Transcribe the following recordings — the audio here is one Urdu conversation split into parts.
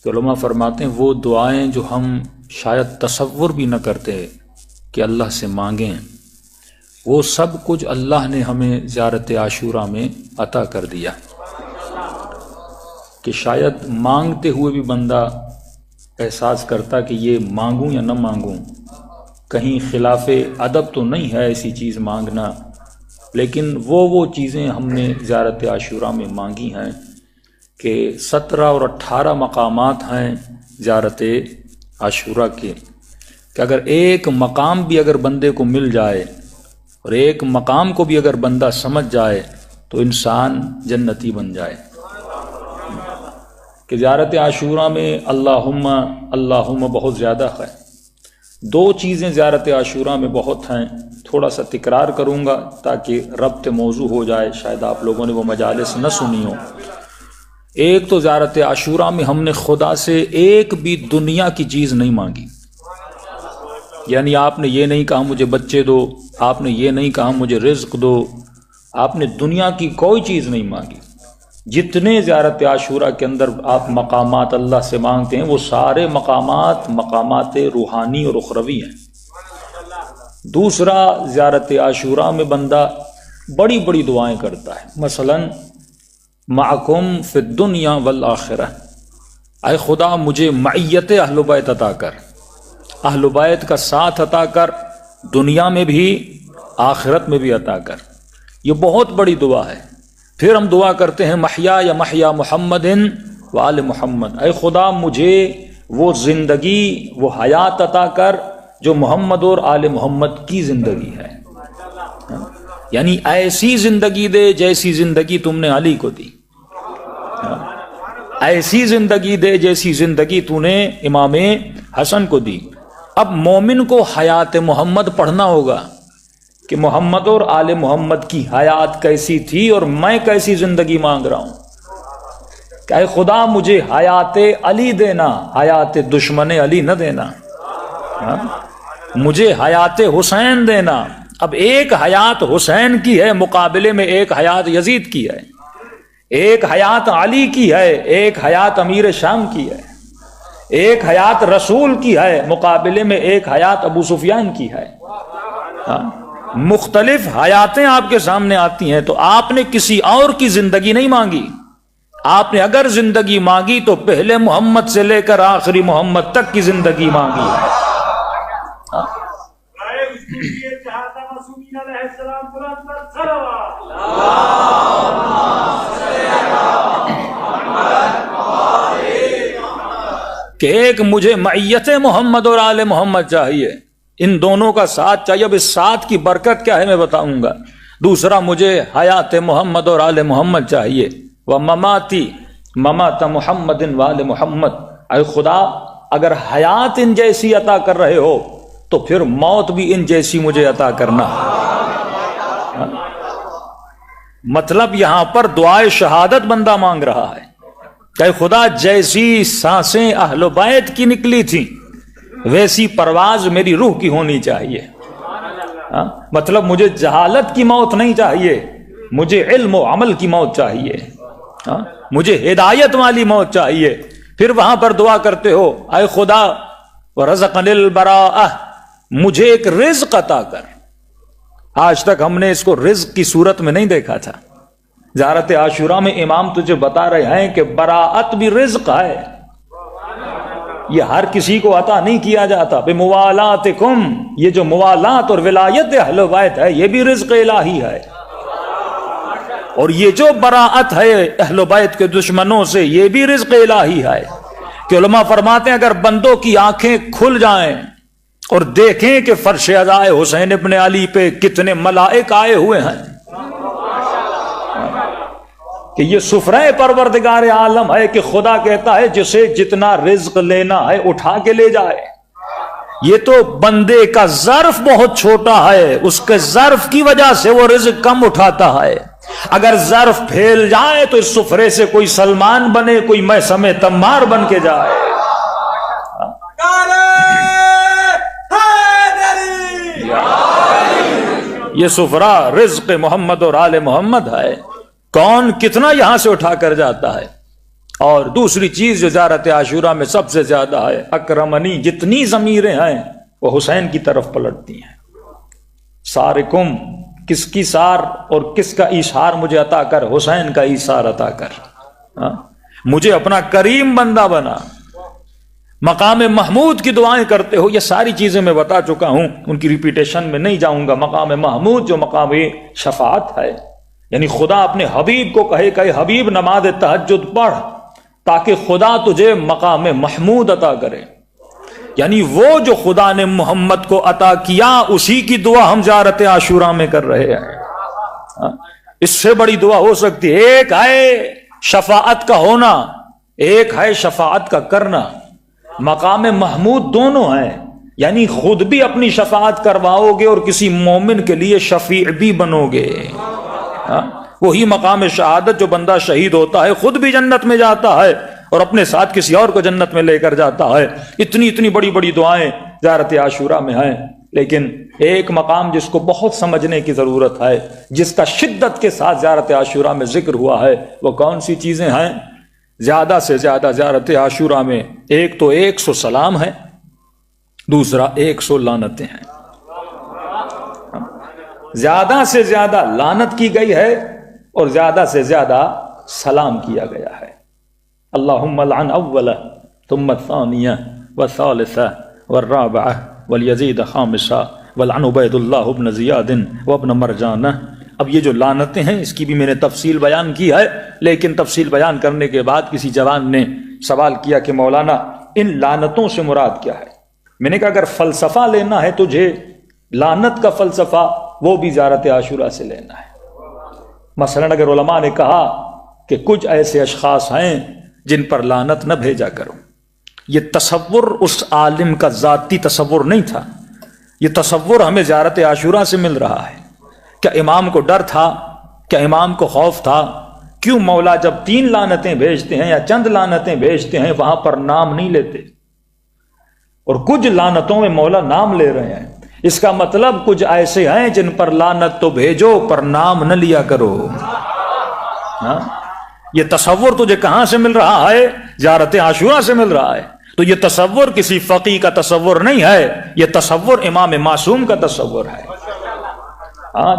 کہ علماء فرماتے ہیں وہ دعائیں جو ہم شاید تصور بھی نہ کرتے کہ اللہ سے مانگیں، وہ سب کچھ اللہ نے ہمیں زیارت عاشوراء میں عطا کر دیا، کہ شاید مانگتے ہوئے بھی بندہ احساس کرتا کہ یہ مانگوں یا نہ مانگوں، کہیں خلاف ادب تو نہیں ہے ایسی چیز مانگنا، لیکن وہ چیزیں ہم نے زیارت عاشوراء میں مانگی ہیں کہ 17 اور 18 مقامات ہیں زیارت عاشوراء کے، کہ اگر ایک مقام بھی اگر بندے کو مل جائے اور ایک مقام کو بھی اگر بندہ سمجھ جائے تو انسان جنتی بن جائے۔ کہ زیارت عاشوراء میں اللہم بہت زیادہ ہے۔ 2 چیزیں زیارت عاشوراء میں بہت ہیں، تھوڑا سا تکرار کروں گا تاکہ ربط موضوع ہو جائے، شاید آپ لوگوں نے وہ مجالس نہ سنی ہو۔ ایک تو زیارت عاشوراء میں ہم نے خدا سے ایک بھی دنیا کی چیز نہیں مانگی، یعنی آپ نے یہ نہیں کہا مجھے بچے دو، آپ نے یہ نہیں کہا مجھے رزق دو، آپ نے دنیا کی کوئی چیز نہیں مانگی۔ جتنے زیارت عاشوراء کے اندر آپ مقامات اللہ سے مانگتے ہیں وہ سارے مقامات روحانی اور اخروی ہیں۔ دوسرا، زیارت عاشوراء میں بندہ بڑی بڑی دعائیں کرتا ہے، مثلا معکم فی الدنیا والآخرہ، اے خدا مجھے معیت اہل بیت عطا کر، اہل بیت کا ساتھ عطا کر، دنیا میں بھی آخرت میں بھی عطا کر۔ یہ بہت بڑی دعا ہے۔ پھر ہم دعا کرتے ہیں محیا یا محیا محمد و آل محمد، اے خدا مجھے وہ زندگی وہ حیات عطا کر جو محمد اور آل محمد کی زندگی ہے، یعنی ایسی زندگی دے جیسی زندگی تم نے علی کو دی، ایسی زندگی دے جیسی زندگی تو نے امام حسن کو دی۔ اب مومن کو حیات محمد پڑھنا ہوگا کہ محمد اور آل محمد کی حیات کیسی تھی اور میں کیسی زندگی مانگ رہا ہوں، کہ اے خدا مجھے حیات علی دینا، حیات دشمن علی نہ دینا، مجھے حیات حسین دینا۔ اب ایک حیات حسین کی ہے، مقابلے میں ایک حیات یزید کی ہے، ایک حیات علی کی ہے، ایک حیات امیر شام کی ہے، ایک حیات رسول کی ہے، مقابلے میں ایک حیات ابو سفیان کی ہے۔ مختلف حیاتیں آپ کے سامنے آتی ہیں، تو آپ نے کسی اور کی زندگی نہیں مانگی، آپ نے اگر زندگی مانگی تو پہلے محمد سے لے کر آخری محمد تک کی زندگی مانگی ہے۔ کہ ایک مجھے معیت محمد اور آل محمد چاہیے، ان دونوں کا ساتھ چاہیے۔ اب اس ساتھ کی برکت کیا ہے میں بتاؤں گا۔ دوسرا، مجھے حیات محمد اور آل محمد چاہیے، ومماتی ممات محمد وآل محمد، اے خدا اگر حیات ان جیسی عطا کر رہے ہو تو پھر موت بھی ان جیسی مجھے عطا کرنا۔ مطلب یہاں پر دعائے شہادت بندہ مانگ رہا ہے کہ خدا جیسی سانسیں اہل بیت کی نکلی تھیں ویسی پرواز میری روح کی ہونی چاہیے۔ مطلب مجھے جہالت کی موت نہیں چاہیے، مجھے علم و عمل کی موت چاہیے، مجھے ہدایت والی موت چاہیے۔ پھر وہاں پر دعا کرتے ہو اے خدا ورزقنی البراءہ، مجھے ایک رزق عطا کر۔ آج تک ہم نے اس کو رزق کی صورت میں نہیں دیکھا تھا۔ زیارت عاشوراء میں امام تجھے بتا رہے ہیں کہ براءت بھی رزق ہے، یہ ہر کسی کو عطا نہیں کیا جاتا۔ بموالاتکم، یہ جو موالات اور ولایت اہل بیت ہے یہ بھی رزق الہی ہے، اور یہ جو براءت ہے اہل بیت کے دشمنوں سے یہ بھی رزق الہی ہے۔ کہ علماء فرماتے ہیں اگر بندوں کی آنکھیں کھل جائیں اور دیکھیں کہ فرش عزائے حسین ابن علی پہ کتنے ملائک آئے ہوئے ہیں، کہ یہ سفرہ پروردگار عالم ہے، کہ خدا کہتا ہے جسے جتنا رزق لینا ہے اٹھا کے لے جائے۔ یہ تو بندے کا ظرف بہت چھوٹا ہے، اس کے ظرف کی وجہ سے وہ رزق کم اٹھاتا ہے۔ اگر ظرف پھیل جائے تو اس سفرے سے کوئی سلمان بنے، کوئی میثم تمار بن کے جائے۔ یہ سفرہ رزق محمد اور آل محمد ہے، کون کتنا یہاں سے اٹھا کر جاتا ہے۔ اور دوسری چیز جو زیارت عاشورہ میں سب سے زیادہ ہے، اکرمنی، جتنی ضمیریں ہیں وہ حسین کی طرف پلٹتی ہیں۔ سارکم، کس کی سار اور کس کا ایثار مجھے عطا کر؟ حسین کا ایثار عطا کر۔ مجھے اپنا کریم بندہ بنا، مقام محمود کی دعائیں کرتے ہو۔ یہ ساری چیزیں میں بتا چکا ہوں، ان کی ریپیٹیشن میں نہیں جاؤں گا۔ مقام محمود جو مقام شفاعت ہے، یعنی خدا اپنے حبیب کو کہے کہ حبیب نماز تہجد پڑھ تاکہ خدا تجھے مقام محمود عطا کرے، یعنی وہ جو خدا نے محمد کو عطا کیا اسی کی دعا ہم زیارت عاشورہ میں کر رہے ہیں۔ اس سے بڑی دعا ہو سکتی ہے؟ ایک ہے شفاعت کا ہونا، ایک ہے شفاعت کا کرنا۔ مقام محمود دونوں ہیں، یعنی خود بھی اپنی شفاعت کرواؤ گے اور کسی مومن کے لیے شفیع بھی بنو گے۔ وہی مقام شہادت جو بندہ شہید ہوتا ہے خود بھی جنت میں جاتا ہے اور اپنے ساتھ کسی اور کو جنت میں لے کر جاتا ہے۔ اتنی بڑی بڑی دعائیں زیارت عاشورہ میں ہیں، لیکن ایک مقام جس کو بہت سمجھنے کی ضرورت ہے، جس کا شدت کے ساتھ زیارت عاشورہ میں ذکر ہوا ہے، وہ کون سی چیزیں ہیں؟ زیادہ سے زیادہ زیارت عاشورہ میں ایک تو 100 سلام ہے، دوسرا 100 لعنتیں ہیں۔ زیادہ سے زیادہ لعنت کی گئی ہے اور زیادہ سے زیادہ سلام کیا گیا ہے۔ اللہم لعن اول ثم الثانیہ والثالثہ والرابعہ والیزید خامسہ ولعن عبید اللہ ابن زیاد وابن مرجانہ۔ اب یہ جو لعنتیں ہیں اس کی بھی میں نے تفصیل بیان کی ہے، لیکن تفصیل بیان کرنے کے بعد کسی جوان نے سوال کیا کہ مولانا ان لعنتوں سے مراد کیا ہے؟ میں نے کہا اگر فلسفہ لینا ہے تجھے لعنت کا فلسفہ، وہ بھی زیارت عاشورہ سے لینا ہے۔ مثلا اگر علماء نے کہا کہ کچھ ایسے اشخاص ہیں جن پر لعنت نہ بھیجا کرو، یہ تصور اس عالم کا ذاتی تصور نہیں تھا، یہ تصور ہمیں زیارت عاشورہ سے مل رہا ہے۔ کیا امام کو ڈر تھا؟ کیا امام کو خوف تھا؟ کیوں مولا جب 3 لعنتیں بھیجتے ہیں یا چند لعنتیں بھیجتے ہیں وہاں پر نام نہیں لیتے، اور کچھ لعنتوں میں مولا نام لے رہے ہیں؟ اس کا مطلب کچھ ایسے ہیں جن پر لعنت تو بھیجو پر نام نہ لیا کرو۔ یہ تصور تجھے کہاں سے مل رہا ہے؟ زیارت عاشورہ سے مل رہا ہے۔ تو یہ تصور کسی فقیہ کا تصور نہیں ہے، یہ تصور امام معصوم کا تصور ہے۔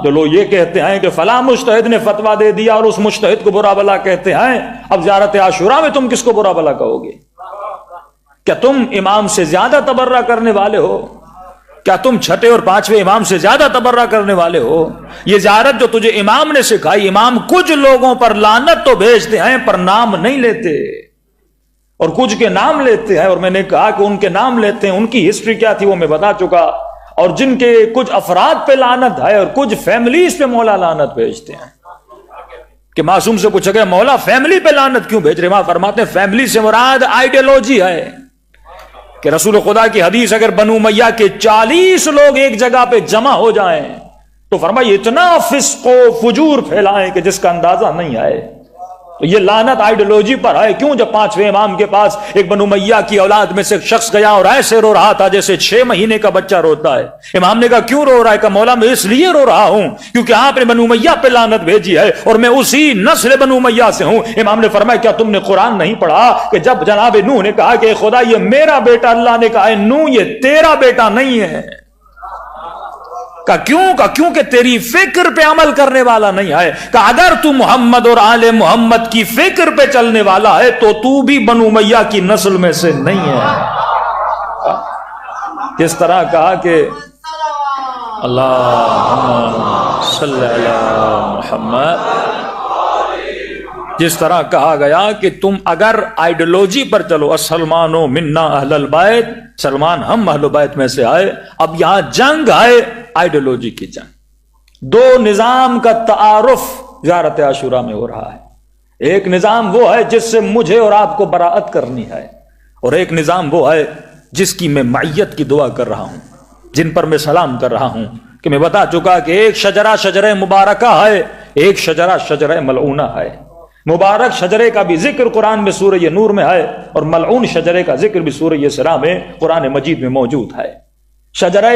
جو لوگ یہ کہتے ہیں کہ فلاں مجتہد نے فتویٰ دے دیا اور اس مجتہد کو برا بلا کہتے ہیں، اب زیارت عاشورہ میں تم کس کو برا بلا کہو گے؟ کیا تم امام سے زیادہ تبرہ کرنے والے ہو؟ کیا تم 6 اور 5ویں امام سے زیادہ تبرہ کرنے والے ہو؟ یہ زیارت جو تجھے امام نے سکھائی، امام کچھ لوگوں پر لعنت تو بھیجتے ہیں پر نام نہیں لیتے، اور کچھ کے نام لیتے ہیں، اور میں نے کہا کہ ان کے نام لیتے ہیں ان کی ہسٹری کیا تھی وہ میں بتا چکا، اور جن کے کچھ افراد پہ لعنت ہے اور کچھ فیملیز پہ مولا لعنت بھیجتے ہیں۔ کہ معصوم سے پوچھا گیا مولا فیملی پہ لعنت کیوں بھیج رہے؟ وہاں فرماتے ہیں فیملی سے مراد آئیڈیالوجی ہے، کہ رسول خدا کی حدیث اگر بنو امیہ کے 40 لوگ ایک جگہ پہ جمع ہو جائیں تو فرمایا اتنا فسق و فجور پھیلائیں کہ جس کا اندازہ نہیں آئے۔ تو یہ لعنت آئیڈیالوجی پر ہے۔ کیوں؟ جب 5ویں امام کے پاس ایک بنو امیہ کی اولاد میں سے ایک شخص گیا اور ایسے رو رہا تھا جیسے 6 مہینے کا بچہ روتا ہے۔ امام نے کہا کیوں رو رہا ہے؟ کہ مولا میں اس لیے رو رہا ہوں کیونکہ آپ نے بنو امیہ پہ لعنت بھیجی ہے اور میں اسی نسل بنو امیہ سے ہوں۔ امام نے فرمایا کیا تم نے قرآن نہیں پڑھا کہ جب جناب نوح نے کہا کہ خدا یہ میرا بیٹا، اللہ نے کہا نوح یہ تیرا بیٹا نہیں ہے؟ کیونکہ تیری فکر پہ عمل کرنے والا نہیں ہے۔ کہ اگر تو محمد اور آل محمد کی فکر پہ چلنے والا ہے تو بھی بنو امیہ کی نسل میں سے نہیں ہے۔ کس طرح کہا کہ اللہم صلی علی محمد، جس طرح کہا گیا کہ تم اگر آئیڈیالوجی پر چلو، السلمانو منا اہل البیت، سلمان ہم اہل بیت میں سے آئے۔ اب یہاں جنگ ہے آئیڈیالوجی کی جنگ۔ 2 نظام کا تعارف زیارت عاشورہ میں ہو رہا ہے۔ ایک نظام وہ ہے جس سے مجھے اور آپ کو براءت کرنی ہے، اور ایک نظام وہ ہے جس کی میں معیت کی دعا کر رہا ہوں، جن پر میں سلام کر رہا ہوں۔ کہ میں بتا چکا کہ ایک شجرہ شجرہ مبارکہ ہے، ایک شجرہ شجرہ ملعونہ ہے۔ مبارک شجرے کا بھی ذکر قرآن میں سورہ نور میں ہے، اور ملعون شجرے کا ذکر بھی سورہ اسراء میں قرآن مجید میں موجود ہے۔ شجرہ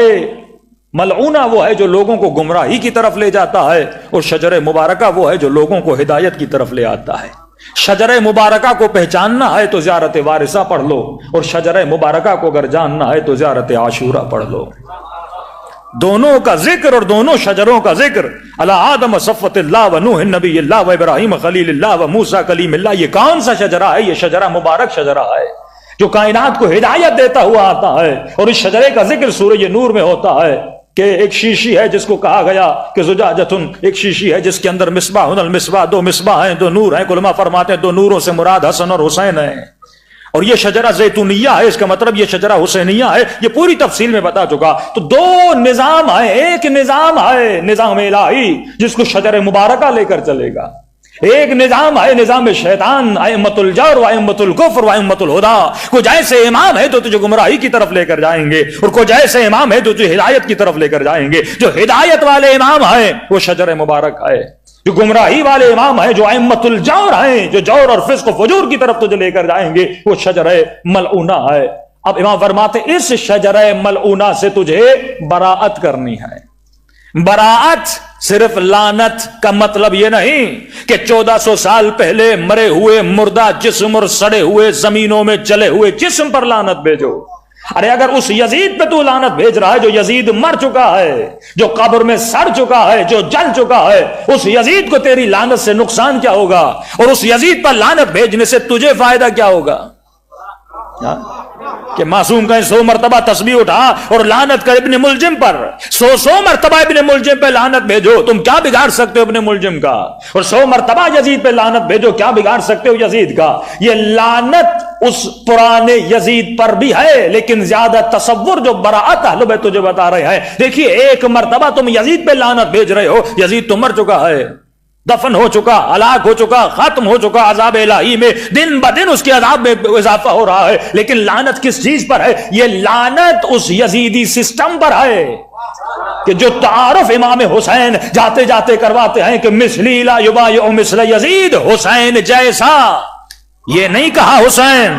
ملعونہ وہ ہے جو لوگوں کو گمراہی کی طرف لے جاتا ہے، اور شجرہ مبارکہ وہ ہے جو لوگوں کو ہدایت کی طرف لے آتا ہے۔ شجرہ مبارکہ کو پہچاننا ہے تو زیارت وارثہ پڑھ لو، اور شجرہ مبارکہ کو اگر جاننا ہے تو زیارت عاشورہ پڑھ لو۔ دونوں کا ذکر اور دونوں شجروں کا ذکر، علی آدم صفوۃ اللہ و نوح نبی اللہ و ابراہیم خلیل اللہ و موسیٰ کلیم اللہ، یہ کون سا شجرہ ہے؟ یہ شجرہ مبارک شجرہ ہے جو کائنات کو ہدایت دیتا ہوا آتا ہے۔ اور اس شجرے کا ذکر سورہ نور میں ہوتا ہے کہ ایک شیشی ہے جس کو کہا گیا کہ زجاجتن، ایک شیشی ہے جس کے اندر مصباح المصباح، دو مصباح ہیں، دو نور ہیں۔ علماء فرماتے ہیں دو نوروں سے مراد حسن اور حسین ہیں، اور یہ شجرہ زیتونیہ ہے، اس کا مطلب یہ شجرہ حسینیہ ہے۔ یہ پوری تفصیل میں بتا چکا۔ تو دو نظام ہے، ایک نظام ہے نظام الہی جس کو شجرہ مبارکہ لے کر چلے گا، ایک نظام ہے نظام شیطان، ائمۃ الجور و ائمۃ الکفر و ائمۃ الہدی۔ کچھ ایسے امام ہے تو تجھے گمراہی کی طرف لے کر جائیں گے، اور کچھ ایسے امام ہے تو تجھے ہدایت کی طرف لے کر جائیں گے۔ جو ہدایت والے امام ہیں وہ شجر مبارک ہے، جو گمراہی والے امام ہیں، جو ائمۃ الجور ہیں، جو جور اور فسق و فجور کی طرف تجھے لے کر جائیں گے، وہ شجر ملعونہ ہے۔ اب امام فرماتے اس شجر ملعونہ سے تجھے براءت کرنی ہے۔ براءت صرف لعنت کا مطلب یہ نہیں کہ 1400 سال پہلے مرے ہوئے مردہ جسم اور سڑے ہوئے زمینوں میں جلے ہوئے جسم پر لعنت بھیجو۔ ارے اگر اس یزید پہ تو لعنت بھیج رہا ہے جو یزید مر چکا ہے، جو قبر میں سڑ چکا ہے، جو جل چکا ہے، اس یزید کو تیری لعنت سے نقصان کیا ہوگا؟ اور اس یزید پر لعنت بھیجنے سے تجھے فائدہ کیا ہوگا؟ کہ معصوم کہیں 100 مرتبہ تسبیح اٹھا اور لعنت کر ابن ملجم پر، 100 مرتبہ ابن ملجم پہ لعنت بھیجو، تم کیا بگاڑ سکتے ہو ابن ملجم کا؟ اور 100 مرتبہ یزید پہ لعنت بھیجو، کیا بگاڑ سکتے ہو یزید کا؟ یہ لعنت اس پرانے یزید پر بھی ہے، لیکن زیادہ تصور جو براءت اہل بیت تجھے بتا رہے ہیں۔ دیکھیے ایک مرتبہ تم یزید پہ لعنت بھیج رہے ہو، یزید تو مر چکا ہے، دفن ہو چکا، ہلاک ہو چکا، ختم ہو چکا، عذاب الہی میں دن بدن اس کے عذاب میں اضافہ ہو رہا ہے، لیکن لعنت کس چیز پر ہے؟ یہ لعنت اس یزیدی سسٹم پر ہے کہ جو تعارف امام حسین جاتے جاتے کرواتے ہیں کہ مثلی لا یبایع مثل یزید، حسین جیسا، یہ نہیں کہا حسین،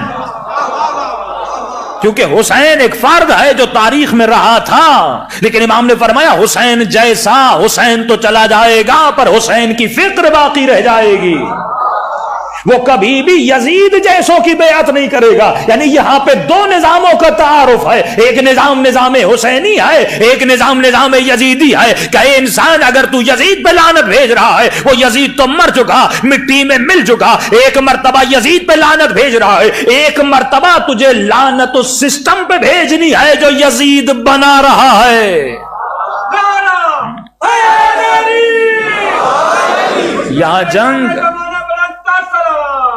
کیونکہ حسین ایک فرد ہے جو تاریخ میں رہا تھا، لیکن امام نے فرمایا حسین جیسا۔ حسین تو چلا جائے گا پر حسین کی فکر باقی رہ جائے گی، وہ کبھی بھی یزید جیسوں کی بیعت نہیں کرے گا۔ یعنی یہاں پہ دو نظاموں کا تعارف ہے، ایک نظام نظام حسینی ہے، ایک نظام نظام یزیدی ہے۔ کہ اے انسان اگر تو یزید پہ لعنت بھیج رہا ہے، وہ یزید تو مر چکا، مٹی میں مل چکا، ایک مرتبہ یزید پہ لعنت بھیج رہا ہے، ایک مرتبہ تجھے لعنت اس سسٹم پہ بھیجنی ہے جو یزید بنا رہا ہے۔ یہاں جنگ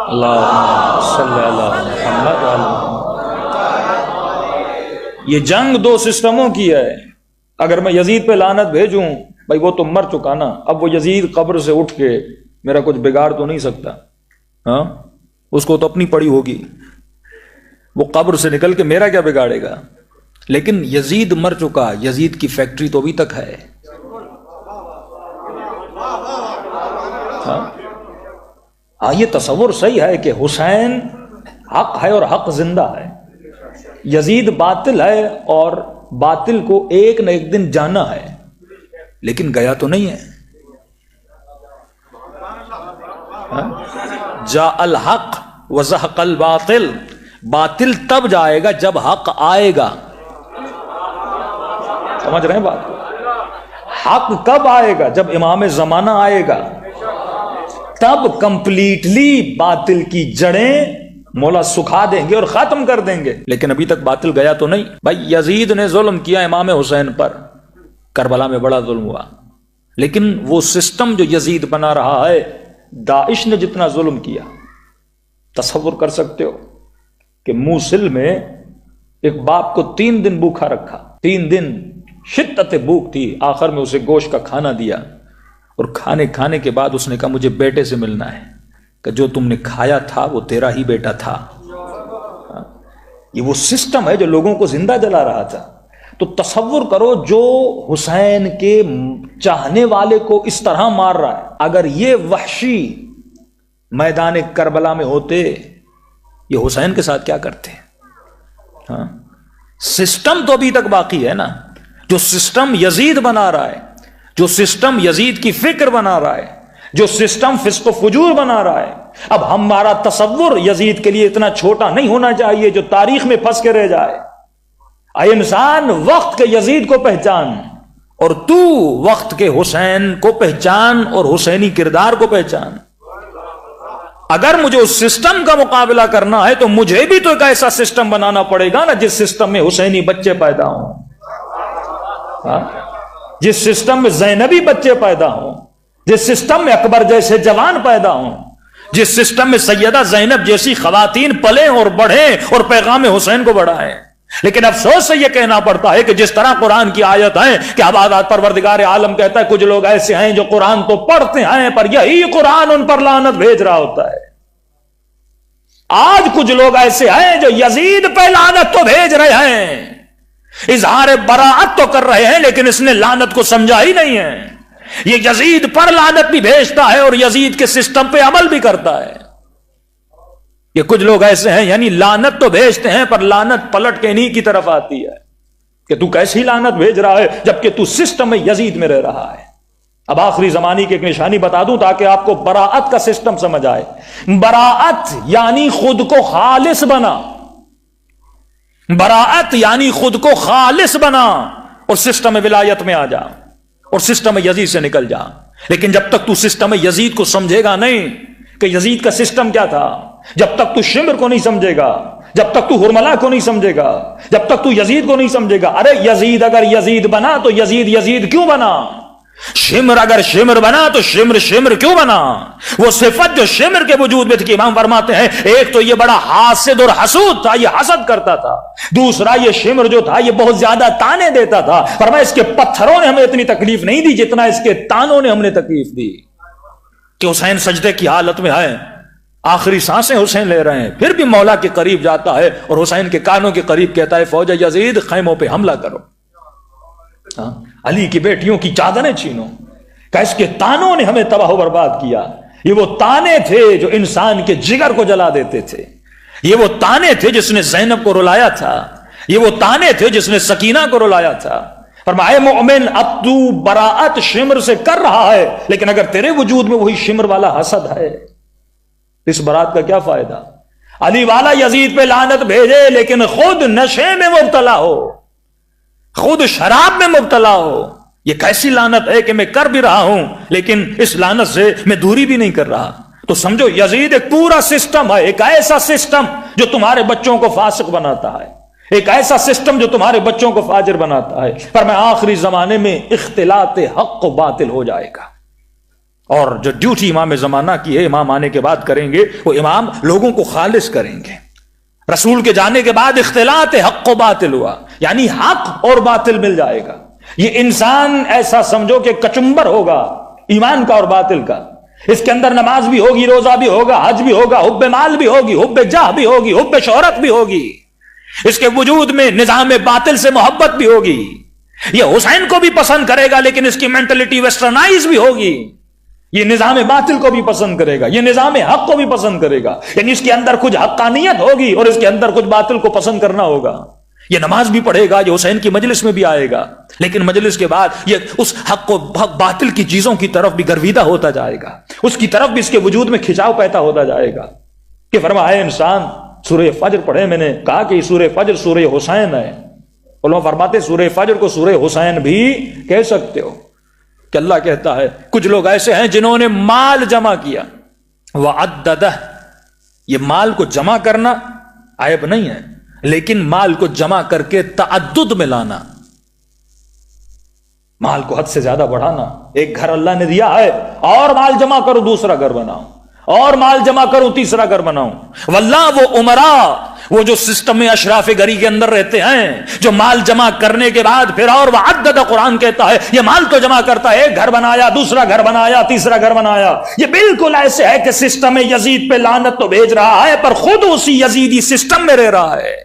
اللہ صلی اللہ محمد یہ جنگ دو سسٹموں کی ہے۔ اگر میں یزید پہ لعنت بھیجوں، بھائی وہ تو مر چکا نا، اب وہ یزید قبر سے اٹھ کے میرا کچھ بگاڑ تو نہیں سکتا، ہاں اس کو تو اپنی پڑی ہوگی، وہ قبر سے نکل کے میرا کیا بگاڑے گا؟ لیکن یزید مر چکا، یزید کی فیکٹری تو ابھی تک ہے، ہاں یہ تصور صحیح ہے کہ حسین حق ہے اور حق زندہ ہے، یزید باطل ہے اور باطل کو ایک نہ ایک دن جانا ہے، لیکن گیا تو نہیں ہے۔ جاء الحق وزهق الباطل، باطل تب جائے گا جب حق آئے گا، سمجھ رہے ہیں بات؟ حق کب آئے گا؟ جب امام زمانہ آئے گا، تب کمپلیٹلی باطل کی جڑیں مولا سکھا دیں گے اور ختم کر دیں گے، لیکن ابھی تک باطل گیا تو نہیں۔ بھائی یزید نے ظلم کیا امام حسین پر، کربلا میں بڑا ظلم ہوا، لیکن وہ سسٹم جو یزید بنا رہا ہے، داعش نے جتنا ظلم کیا، تصور کر سکتے ہو کہ موصل میں ایک باپ کو 3 دن بھوکا رکھا، 3 دن شدت بھوک تھی، آخر میں اسے گوشت کا کھانا دیا، اور کھانے کے بعد اس نے کہا مجھے بیٹے سے ملنا ہے، کہ جو تم نے کھایا تھا وہ تیرا ہی بیٹا تھا۔ یہ وہ سسٹم ہے جو لوگوں کو زندہ جلا رہا تھا۔ تو تصور کرو جو حسین کے چاہنے والے کو اس طرح مار رہا ہے، اگر یہ وحشی میدان کربلا میں ہوتے، یہ حسین کے ساتھ کیا کرتے؟ ہاں سسٹم تو ابھی تک باقی ہے نا، جو سسٹم یزید بنا رہا ہے، جو سسٹم یزید کی فکر بنا رہا ہے، جو سسٹم فسق و فجور بنا رہا ہے. اب ہمارا تصور یزید کے لیے اتنا چھوٹا نہیں ہونا چاہیے جو تاریخ میں پھنس کے رہ جائے. اے انسان، وقت کے یزید کو پہچان، اور تو وقت کے حسین کو پہچان اور حسینی کردار کو پہچان. اگر مجھے اس سسٹم کا مقابلہ کرنا ہے تو مجھے بھی تو ایک ایسا سسٹم بنانا پڑے گا نا جس سسٹم میں حسینی بچے پیدا ہوں، جس سسٹم میں زینبی بچے پیدا ہوں، جس سسٹم میں اکبر جیسے جوان پیدا ہوں، جس سسٹم میں سیدہ زینب جیسی خواتین پلیں اور بڑھیں اور پیغام حسین کو بڑھائیں. لیکن افسوس سے یہ کہنا پڑتا ہے کہ جس طرح قرآن کی آیت ہے کہ اب پروردگار عالم کہتا ہے کچھ لوگ ایسے ہیں جو قرآن تو پڑھتے ہیں پر یہی قرآن ان پر لعنت بھیج رہا ہوتا ہے. آج کچھ لوگ ایسے ہیں جو یزید پہ لعنت تو بھیج رہے ہیں، اظہار براعت تو کر رہے ہیں، لیکن اس نے لعنت کو سمجھا ہی نہیں ہے. یہ یزید پر لعنت بھی بھیجتا ہے اور یزید کے سسٹم پہ عمل بھی کرتا ہے. یہ کچھ لوگ ایسے ہیں یعنی لعنت تو بھیجتے ہیں پر لعنت پلٹ کے انہی کی طرف آتی ہے کہ تو کیسی لعنت بھیج رہا ہے جبکہ تو سسٹم میں یزید میں رہ رہا ہے. اب آخری زمانے کی ایک نشانی بتا دوں تاکہ آپ کو براعت کا سسٹم سمجھ آئے. براعت یعنی خود کو خالص بنا، براعت یعنی خود کو خالص بنا اور سسٹم ولایت میں آ جا اور سسٹم یزید سے نکل جا. لیکن جب تک تو سسٹم یزید کو سمجھے گا نہیں کہ یزید کا سسٹم کیا تھا، جب تک تو شمر کو نہیں سمجھے گا، جب تک تو ہرملا کو نہیں سمجھے گا، جب تک تو یزید کو نہیں سمجھے گا. ارے یزید اگر یزید بنا تو یزید کیوں بنا؟ شمر اگر شمر بنا تو شمر کیوں بنا؟ وہ صفت جو شمر کے وجود میں تھی، امام فرماتے ہیں ایک تو یہ بڑا حاسد اور حسود تھا، یہ حسد کرتا تھا. دوسرا یہ شمر جو تھا یہ بہت زیادہ تانے دیتا تھا. فرمایا اس کے پتھروں نے ہمیں اتنی تکلیف نہیں دی جتنا اس کے تانوں نے ہم نے تکلیف دی. کہ حسین سجدے کی حالت میں ہے، آخری سانسیں حسین لے رہے ہیں، پھر بھی مولا کے قریب جاتا ہے اور حسین کے کانوں کے قریب کہتا ہے فوج یزید خیموں پہ حملہ کرو، علی کی بیٹیوں کی چادریں چھینو. کہ اس کے تانوں نے ہمیں تباہ و برباد کیا. یہ وہ تانے تھے جو انسان کے جگر کو جلا دیتے تھے. یہ وہ تانے تھے جس نے زینب کو رلایا تھا. یہ وہ تانے تھے جس نے سکینہ کو رلایا تھا. فرمایا مومن اب تو براعت شمر سے کر رہا ہے، لیکن اگر تیرے وجود میں وہی شمر والا حسد ہے اس برات کا کیا فائدہ؟ علی والا یزید پہ لعنت بھیجے لیکن خود نشے میں مبتلا ہو، خود شراب میں مبتلا ہو. یہ کیسی لعنت ہے کہ میں کر بھی رہا ہوں لیکن اس لعنت سے میں دوری بھی نہیں کر رہا. تو سمجھو یزید ایک پورا سسٹم ہے، ایک ایسا سسٹم جو تمہارے بچوں کو فاسق بناتا ہے، ایک ایسا سسٹم جو تمہارے بچوں کو فاجر بناتا ہے. پر میں آخری زمانے میں اختلاط حق و باطل ہو جائے گا، اور جو ڈیوٹی امام زمانہ کی ہے امام آنے کے بعد کریں گے، وہ امام لوگوں کو خالص کریں گے. رسول کے جانے کے بعد اختلاط حق و باطل ہوا، یعنی حق اور باطل مل جائے گا. یہ انسان ایسا سمجھو کہ کچمبر ہوگا ایمان کا اور باطل کا. اس کے اندر نماز بھی ہوگی، روزہ بھی ہوگا، حج بھی ہوگا، حب مال بھی ہوگی، حب جاہ بھی ہوگی، حب شہرت بھی ہوگی. اس کے وجود میں نظام باطل سے محبت بھی ہوگی. یہ حسین کو بھی پسند کرے گا لیکن اس کی مینٹلٹی ویسٹرنائز بھی ہوگی. یہ نظام باطل کو بھی پسند کرے گا، یہ نظام حق کو بھی پسند کرے گا. یعنی اس کے اندر کچھ حقانیت ہوگی اور اس کے اندر کچھ باطل کو پسند کرنا ہوگا. یہ نماز بھی پڑھے گا، یہ حسین کی مجلس میں بھی آئے گا، لیکن مجلس کے بعد یہ اس حق و باطل کی چیزوں کی طرف بھی گرویدہ ہوتا جائے گا، اس کی طرف بھی اس کے وجود میں کھچاؤ پیدا ہوتا جائے گا. کہ فرمایا انسان سورہ فجر پڑھے. میں نے کہا کہ سورہ فجر سورہ حسین ہے. علماء فرماتے سورہ فجر کو سورہ حسین بھی کہہ سکتے ہو. کہ اللہ کہتا ہے کچھ لوگ ایسے ہیں جنہوں نے مال جمع کیا، وعددہ. یہ مال کو جمع کرنا عیب نہیں ہے، لیکن مال کو جمع کر کے تعدد میں لانا، مال کو حد سے زیادہ بڑھانا. ایک گھر اللہ نے دیا ہے اور مال جمع کرو دوسرا گھر بناؤ، اور مال جمع کرو تیسرا گھر بناؤ. واللہ وہ عمراء، وہ جو سسٹم میں اشراف گری کے اندر رہتے ہیں، جو مال جمع کرنے کے بعد پھر اور وعدد، قرآن کہتا ہے یہ مال تو جمع کرتا ہے، ایک گھر بنایا، دوسرا گھر بنایا، تیسرا گھر بنایا. یہ بالکل ایسے ہے کہ سسٹم یزید پہ لعنت تو بھیج رہا ہے پر خود اسی یزیدی سسٹم میں رہ رہا ہے.